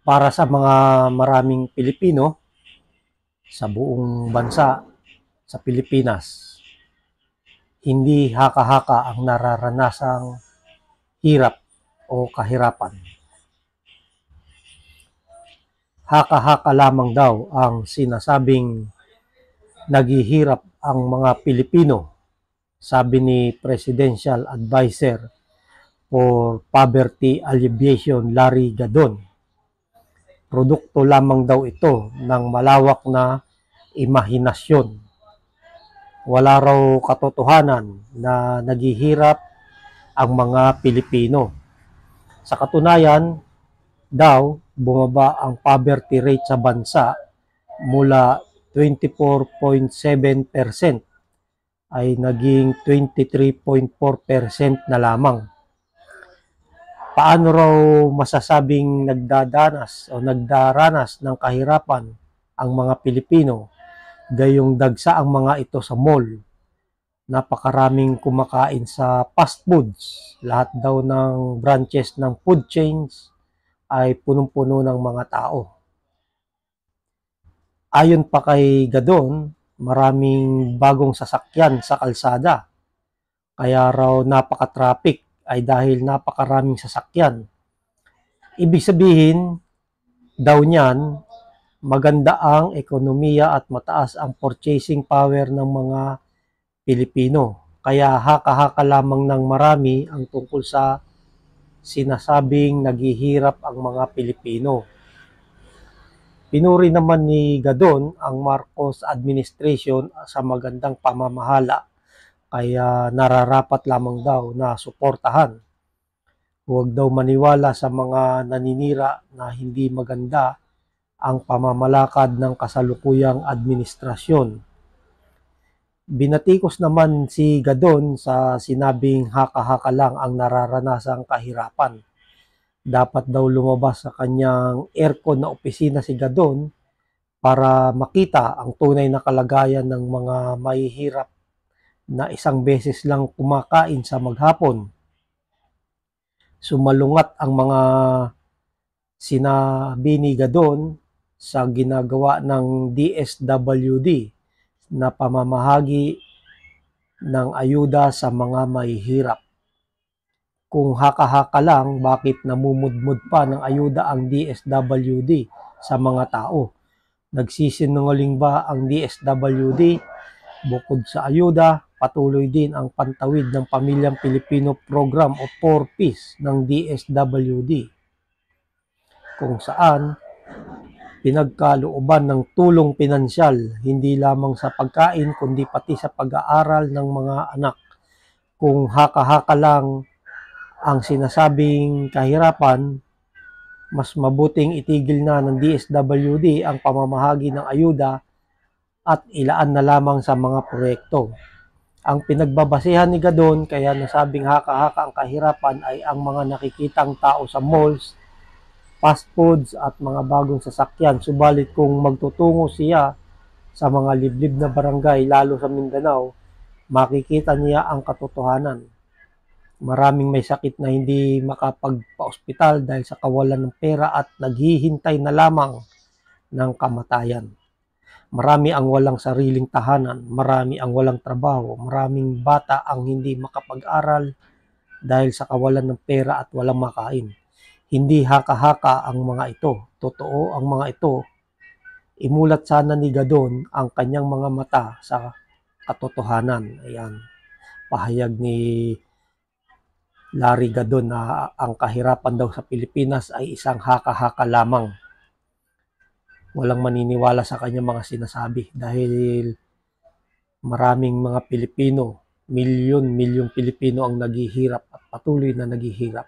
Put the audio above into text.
Para sa mga maraming Pilipino sa buong bansa, sa Pilipinas, hindi haka-haka ang nararanasang hirap o kahirapan. Haka-haka lamang daw ang sinasabing naghihirap ang mga Pilipino, sabi ni Presidential Advisor for Poverty Alleviation Larry Gadon. Produkto lamang daw ito ng malawak na imahinasyon. Wala raw katotohanan na naghihirap ang mga Pilipino. Sa katunayan daw, bumaba ang poverty rate sa bansa mula 24.7% ay naging 23.4% na lamang. Paano raw masasabing nagdaranas ng kahirapan ang mga Pilipino gayong dagsa ang mga ito sa mall? Napakaraming kumakain sa fast foods. Lahat daw ng branches ng food chains ay punong-puno ng mga tao. Ayon pa kay Gadon, maraming bagong sasakyan sa kalsada. Kaya raw napaka-traffic ay dahil napakaraming sasakyan. Ibig sabihin daw niyan, maganda ang ekonomiya at mataas ang purchasing power ng mga Pilipino. Kaya haka-haka lamang ng marami ang tungkol sa sinasabing naghihirap ang mga Pilipino. Pinuri naman ni Gadon ang Marcos administration sa magandang pamamahala, kaya nararapat lamang daw na suportahan. Huwag daw maniwala sa mga naninira na hindi maganda ang pamamalakad ng kasalukuyang administrasyon. Binatikos naman si Gadon sa sinabing haka-haka lang ang nararanasang kahirapan. Dapat daw lumabas sa kanyang aircon na opisina si Gadon para makita ang tunay na kalagayan ng mga mahihirap na isang beses lang kumakain sa maghapon. Sumalungat ang mga sinabi ni Gadon sa ginagawa ng DSWD na pamamahagi ng ayuda sa mga mahihirap. Kung haka-haka lang, bakit namumudmud pa ng ayuda ang DSWD sa mga tao? Nagsisinungaling ba ang DSWD? Bukod sa ayuda, patuloy din ang pantawid ng Pamilyang Pilipino Program o 4Ps ng DSWD, kung saan pinagkalooban ng tulong pinansyal hindi lamang sa pagkain kundi pati sa pag-aaral ng mga anak. Kung haka-haka lang ang sinasabing kahirapan, mas mabuting itigil na ng DSWD ang pamamahagi ng ayuda at ilaan na lamang sa mga proyekto. Ang pinagbabasehan ni Gadon kaya nasabing haka-haka ang kahirapan ay ang mga nakikitang tao sa malls, fast foods at mga bagong sasakyan. Subalit kung magtutungo siya sa mga liblib na barangay, lalo sa Mindanao, makikita niya ang katotohanan. Maraming may sakit na hindi makapagpa-ospital dahil sa kawalan ng pera at naghihintay na lamang ng kamatayan. Marami ang walang sariling tahanan, marami ang walang trabaho, maraming bata ang hindi makapag-aral dahil sa kawalan ng pera at walang makain. Hindi haka-haka ang mga ito, totoo ang mga ito. Imulat sana ni Gadon ang kanyang mga mata sa katotohanan. Ayan, pahayag ni Larry Gadon na ang kahirapan daw sa Pilipinas ay isang haka-haka lamang. Walang maniniwala sa kanyang mga sinasabi dahil maraming mga Pilipino, milyon-milyong Pilipino ang naghihirap at patuloy na naghihirap.